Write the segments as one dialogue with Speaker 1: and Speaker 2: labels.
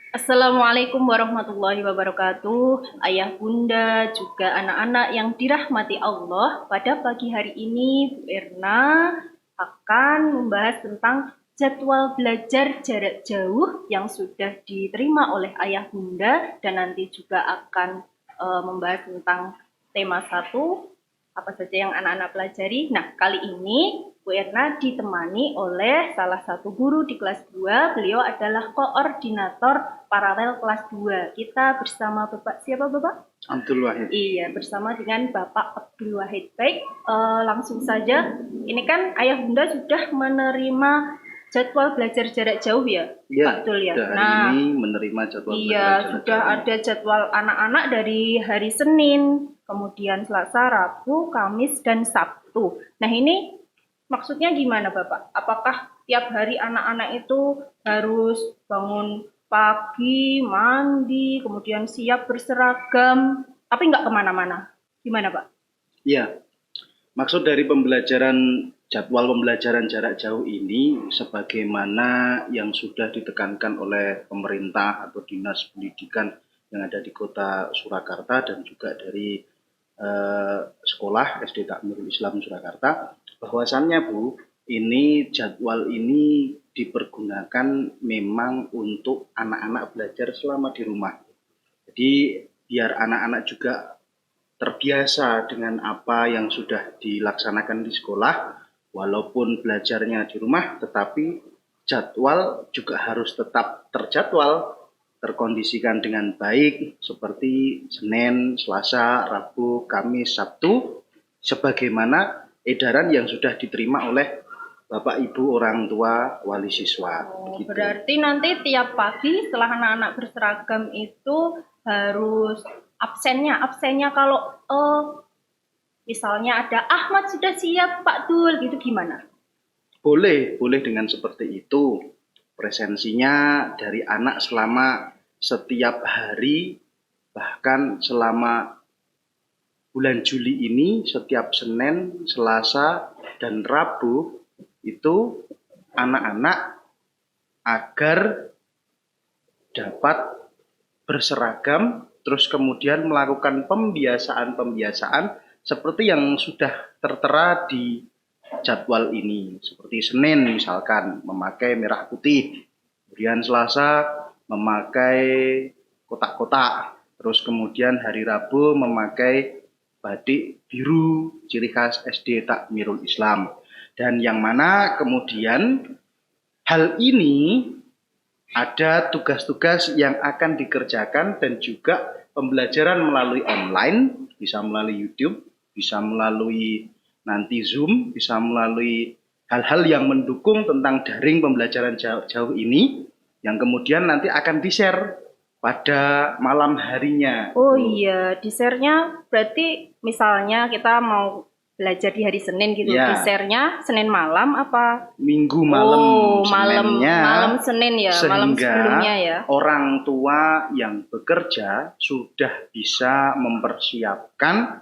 Speaker 1: Assalamualaikum warahmatullahi wabarakatuh. Ayah, bunda, juga anak-anak yang dirahmati Allah. Pada pagi hari ini, Bu Erna akan membahas tentang jadwal belajar jarak jauh yang sudah diterima oleh ayah bunda dan nanti juga akan membahas tentang tema satu apa saja yang anak-anak pelajari. Nah, kali ini Bu Erna ditemani oleh salah satu guru di kelas 2. Beliau adalah koordinator paralel kelas 2. Kita bersama Bapak siapa Bapak?
Speaker 2: Abdul Wahid.
Speaker 1: Iya, bersama dengan Bapak Abdul Wahid. Baik, langsung saja. Ini kan ayah bunda sudah menerima jadwal belajar jarak jauh ya,
Speaker 2: Iya,
Speaker 1: Pak Abdul ya.
Speaker 2: Nah, ini menerima jadwal
Speaker 1: iya,
Speaker 2: belajar jarak
Speaker 1: sudah
Speaker 2: jauh.
Speaker 1: ada jadwal anak-anak dari hari Senin, kemudian Selasa, Rabu, Kamis, dan Sabtu. Nah ini maksudnya gimana Bapak? Apakah tiap hari anak-anak itu harus bangun pagi, mandi, kemudian siap berseragam, tapi nggak kemana-mana? Gimana Pak?
Speaker 2: Iya, maksud dari jadwal pembelajaran jarak jauh ini sebagaimana yang sudah ditekankan oleh pemerintah atau dinas pendidikan yang ada di kota Surakarta dan juga dari sekolah SD Takmirul Islam Surakarta, bahwasannya Bu, ini jadwal ini dipergunakan memang untuk anak-anak belajar selama di rumah. Jadi biar anak-anak juga terbiasa dengan apa yang sudah dilaksanakan di sekolah, walaupun belajarnya di rumah, tetapi jadwal juga harus tetap terjadwal, terkondisikan dengan baik, seperti Senin, Selasa, Rabu, Kamis, Sabtu, sebagaimana edaran yang sudah diterima oleh Bapak Ibu orang tua wali siswa.
Speaker 1: Gitu. Berarti nanti tiap pagi setelah anak-anak berseragam itu harus absennya kalau misalnya ada Ahmad sudah siap Pak Dul gitu gimana?
Speaker 2: Boleh dengan seperti itu. Presensinya dari anak selama setiap hari, bahkan selama bulan Juli ini setiap Senin, Selasa, dan Rabu itu anak-anak agar dapat berseragam, terus kemudian melakukan pembiasaan seperti yang sudah tertera di jadwal ini. Seperti Senin misalkan memakai merah putih, kemudian Selasa memakai kotak-kotak, terus kemudian hari Rabu memakai batik biru ciri khas SD Takmirul Islam. Dan yang mana kemudian hal ini ada tugas-tugas yang akan dikerjakan dan juga pembelajaran melalui online, bisa melalui YouTube, bisa melalui nanti Zoom, bisa melalui hal-hal yang mendukung tentang daring pembelajaran jauh ini yang kemudian nanti akan di-share pada malam harinya.
Speaker 1: Oh iya, di-share-nya berarti misalnya kita mau belajar di hari Senin gitu,
Speaker 2: Ya.
Speaker 1: di-share-nya Senin malam apa?
Speaker 2: Minggu malam,
Speaker 1: malam Senin ya, malam sebelumnya ya.
Speaker 2: Orang tua yang bekerja sudah bisa mempersiapkan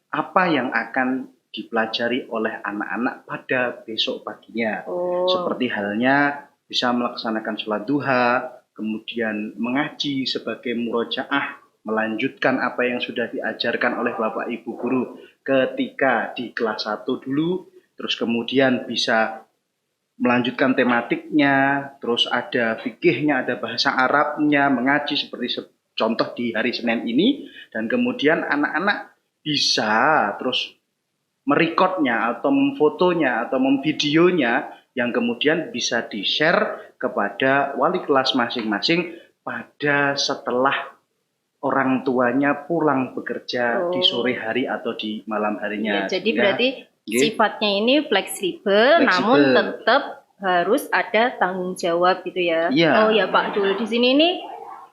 Speaker 2: apa yang akan dipelajari oleh anak-anak pada besok paginya. Seperti halnya bisa melaksanakan sholat duha, kemudian mengaji sebagai murojaah, melanjutkan apa yang sudah diajarkan oleh Bapak Ibu guru ketika di kelas 1 dulu, terus kemudian bisa melanjutkan tematiknya, terus ada fikihnya, ada bahasa Arabnya, mengaji seperti contoh di hari Senin ini, dan kemudian anak-anak bisa terus merekodnya atau memfotonya atau memvideonya yang kemudian bisa di-share kepada wali kelas masing-masing pada setelah orang tuanya pulang bekerja di sore hari atau di malam harinya.
Speaker 1: Ya, jadi berarti sifatnya ini fleksibel, namun tetap harus ada tanggung jawab gitu ya.
Speaker 2: Ya.
Speaker 1: Oh ya Pak Dul, di sini nih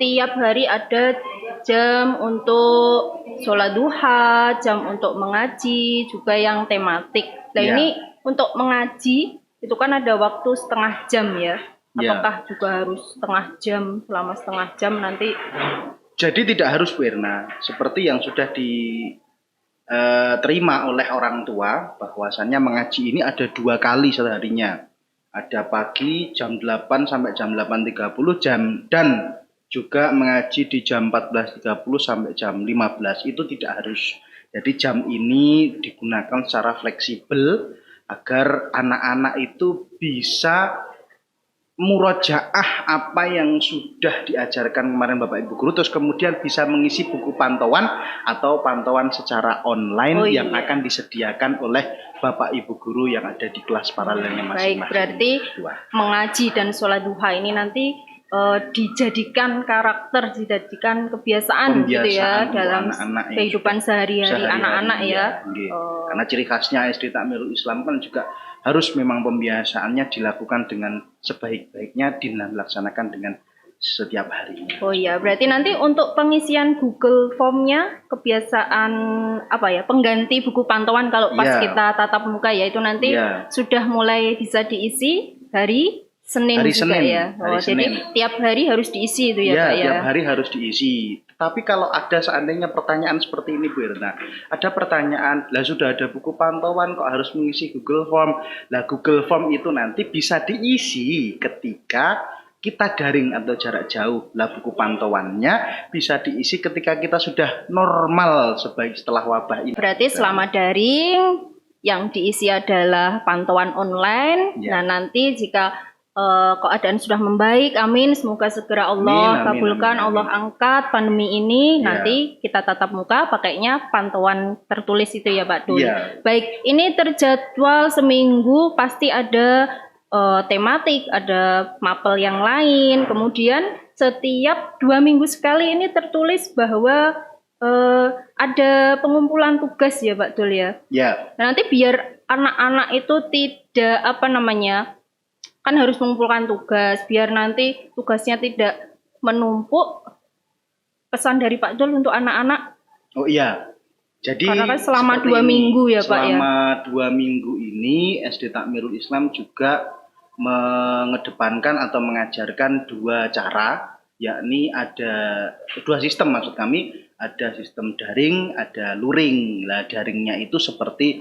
Speaker 1: tiap hari ada jam untuk sholat duha, jam untuk mengaji, juga yang tematik. Nah ini untuk mengaji itu kan ada waktu setengah jam ya. Apakah juga harus setengah jam, selama setengah jam nanti?
Speaker 2: Jadi tidak harus Bu Erna, seperti yang sudah diterima oleh orang tua, bahwasannya mengaji ini ada 2 kali seharinya. Ada pagi jam 8 sampai jam 8.30 dan juga mengaji di jam 14.30 sampai jam 15 itu tidak harus. Jadi jam ini digunakan secara fleksibel agar anak-anak itu bisa murojaah apa yang sudah diajarkan kemarin Bapak Ibu guru, terus kemudian bisa mengisi buku pantauan atau pantauan secara online yang akan disediakan oleh Bapak Ibu guru yang ada di kelas paralelnya masing-masing.
Speaker 1: Baik, berarti mengaji dan sholat duha ini nanti dijadikan karakter, dijadikan kebiasaan gitu ya dalam kehidupan sehari-hari anak-anak ya.
Speaker 2: Karena ciri khasnya SD Takmirul Islam kan juga harus memang pembiasaannya dilakukan dengan sebaik-baiknya, dilaksanakan dengan setiap harinya.
Speaker 1: Oh iya, berarti nanti untuk pengisian Google Form-nya kebiasaan apa ya, pengganti buku pantauan kalau pas kita tatap muka ya, itu nanti sudah mulai bisa diisi hari Senin juga ya. Jadi tiap hari harus diisi itu ya Pak ya?
Speaker 2: Tiap hari harus diisi. Tapi kalau ada seandainya pertanyaan seperti ini Bu Irna, ada pertanyaan, lah sudah ada buku pantauan kok harus mengisi Google Form. Lah Google Form itu nanti bisa diisi ketika kita daring atau jarak jauh. Lah buku pantauannya bisa diisi ketika kita sudah normal setelah wabah ini.
Speaker 1: Berarti selama daring yang diisi adalah pantauan online. Nah nanti jika keadaan sudah membaik, amin, semoga segera Allah kabulkan, Allah angkat pandemi ini, nanti kita tatap muka pakainya pantauan tertulis itu ya Pak Dul. Baik, ini terjadwal seminggu pasti ada tematik, ada mapel yang lain, kemudian setiap 2 minggu sekali ini tertulis bahwa ada pengumpulan tugas ya Pak Dul ya. Nah, nanti biar anak-anak itu tidak kan harus mengumpulkan tugas, biar nanti tugasnya tidak menumpuk. Pesan dari Pak Dul untuk anak-anak.
Speaker 2: Oh iya, jadi
Speaker 1: karena kan selama 2 minggu ya Pak ya.
Speaker 2: Selama 2 minggu ini SD Takmirul Islam juga mengedepankan atau mengajarkan 2 cara, yakni ada 2 sistem maksud kami, ada sistem daring, ada luring. Lah daringnya itu seperti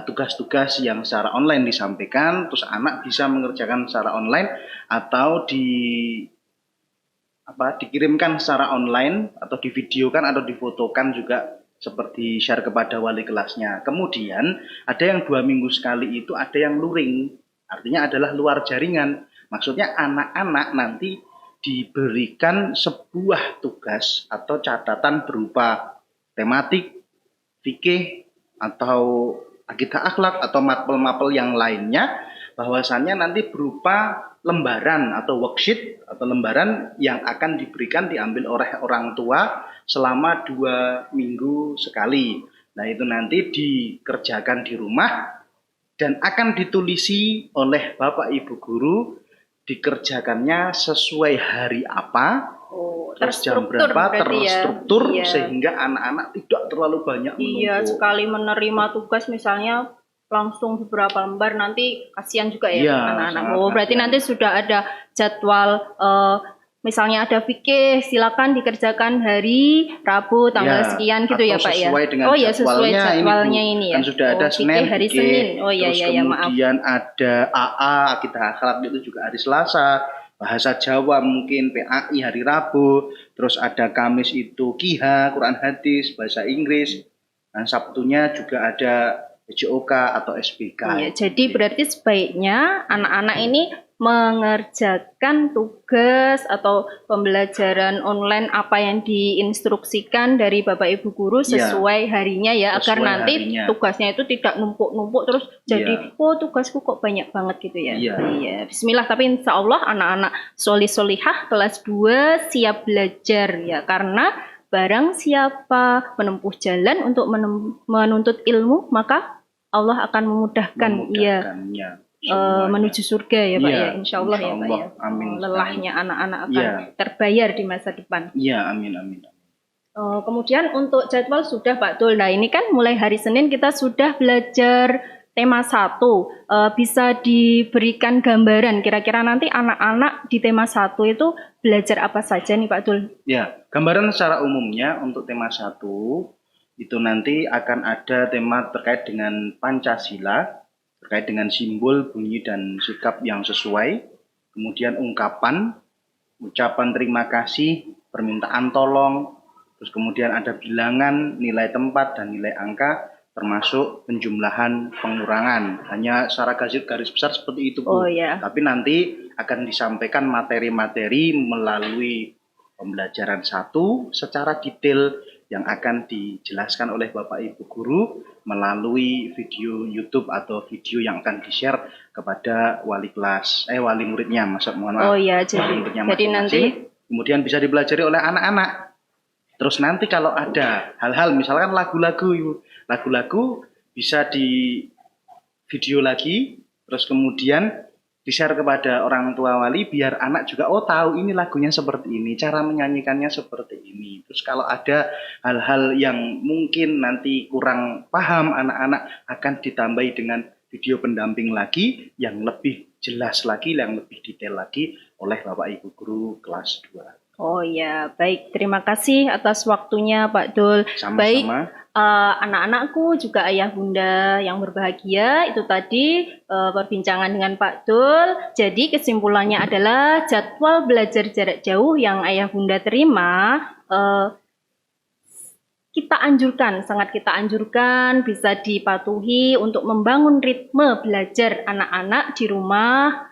Speaker 2: tugas-tugas yang secara online disampaikan, terus anak bisa mengerjakan secara online atau dikirimkan secara online atau divideokan atau difotokan juga seperti share kepada wali kelasnya. Kemudian ada yang 2 minggu sekali itu ada yang luring, artinya adalah luar jaringan. Maksudnya anak-anak nanti diberikan sebuah tugas atau catatan berupa tematik, fikih, atau akidah akhlak atau mapel-mapel yang lainnya, bahwasannya nanti berupa lembaran atau worksheet atau lembaran yang akan diberikan diambil oleh orang tua selama 2 minggu sekali. Nah itu nanti dikerjakan di rumah dan akan ditulisi oleh Bapak Ibu guru, dikerjakannya sesuai hari apa, terus jam berapa, terstruktur sehingga anak-anak tidak terlalu banyak menumpuk.
Speaker 1: Iya, sekali menerima tugas misalnya langsung beberapa lembar, nanti kasihan juga ya anak-anak. Berarti nanti sudah ada jadwal, misalnya ada fikih, silakan dikerjakan hari Rabu tanggal sekian gitu ya Pak ya.
Speaker 2: Sesuai
Speaker 1: jadwalnya ini ya.
Speaker 2: Kan sudah ada Senin,
Speaker 1: hari Senin. Maaf.
Speaker 2: Kemudian ada AA, akidah akhlak itu juga hari Selasa. Bahasa Jawa mungkin PAI hari Rabu, terus ada Kamis itu Kiha, Quran hadis, bahasa Inggris, dan Sabtunya juga ada PJOK atau SBK.
Speaker 1: Jadi berarti sebaiknya anak-anak ini mengerjakan tugas atau pembelajaran online apa yang diinstruksikan dari Bapak Ibu guru sesuai harinya ya, agar nanti tugasnya itu tidak numpuk-numpuk terus jadi tugasku kok banyak banget gitu ya. Bismillah, tapi insya Allah anak-anak solihah kelas 2 siap belajar ya, karena barang siapa menempuh jalan untuk menuntut ilmu maka Allah akan memudahkan menuju surga ya Pak ya, insya Allah ya Pak ya.
Speaker 2: Amin.
Speaker 1: Lelahnya anak-anak akan terbayar di masa depan.
Speaker 2: Iya, amin.
Speaker 1: Kemudian untuk jadwal sudah Pak Dul. Nah ini kan mulai hari Senin kita sudah belajar tema 1. Bisa diberikan gambaran kira-kira nanti anak-anak di tema 1 itu belajar apa saja nih Pak Dul?
Speaker 2: Ya, gambaran secara umumnya untuk tema 1 itu nanti akan ada tema terkait dengan Pancasila, terkait dengan simbol, bunyi, dan sikap yang sesuai, kemudian ungkapan, ucapan terima kasih, permintaan tolong, terus kemudian ada bilangan, nilai tempat, dan nilai angka, termasuk penjumlahan pengurangan. Hanya secara garis besar seperti itu, Bu.
Speaker 1: Oh ya.
Speaker 2: Tapi nanti akan disampaikan materi-materi melalui pembelajaran satu secara detail yang akan dijelaskan oleh Bapak Ibu Guru melalui video YouTube atau video yang akan di-share kepada wali muridnya, mohon maaf.
Speaker 1: Oh ya,
Speaker 2: Wali muridnya
Speaker 1: jadi nanti
Speaker 2: masing-masing. Kemudian bisa dipelajari oleh anak-anak. Terus nanti kalau ada hal-hal misalkan lagu-lagu bisa di video lagi, terus kemudian di-share kepada orang tua wali biar anak juga tahu ini lagunya seperti ini, cara menyanyikannya seperti ini. Terus kalau ada hal-hal yang mungkin nanti kurang paham anak-anak akan ditambahi dengan video pendamping lagi yang lebih jelas lagi, yang lebih detail lagi oleh Bapak Ibu Guru kelas 2.
Speaker 1: Oh ya, baik. Terima kasih atas waktunya Pak Dul.
Speaker 2: Sama-sama.
Speaker 1: Baik, anak-anakku juga ayah bunda yang berbahagia, itu tadi perbincangan dengan Pak Dul. Jadi kesimpulannya adalah jadwal belajar jarak jauh yang ayah bunda terima, sangat kita anjurkan bisa dipatuhi untuk membangun ritme belajar anak-anak di rumah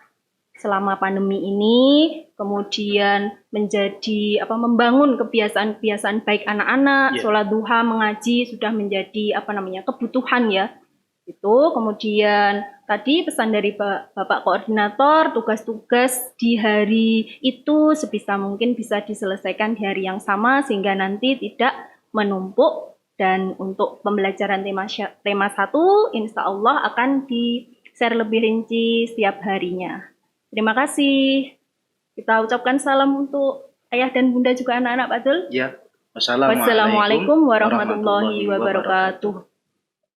Speaker 1: selama pandemi ini, kemudian membangun kebiasaan-kebiasaan baik anak-anak, sholat duha, mengaji sudah menjadi kebutuhan ya. Itu kemudian tadi pesan dari Bapak Koordinator, tugas-tugas di hari itu sebisa mungkin bisa diselesaikan di hari yang sama sehingga nanti tidak menumpuk. Dan untuk pembelajaran tema 1 insya Allah akan di-share lebih rinci setiap harinya. Terima kasih. Kita ucapkan salam untuk ayah dan bunda juga anak-anak Pak Dul.
Speaker 2: Ya.
Speaker 1: Wassalamualaikum warahmatullahi wabarakatuh.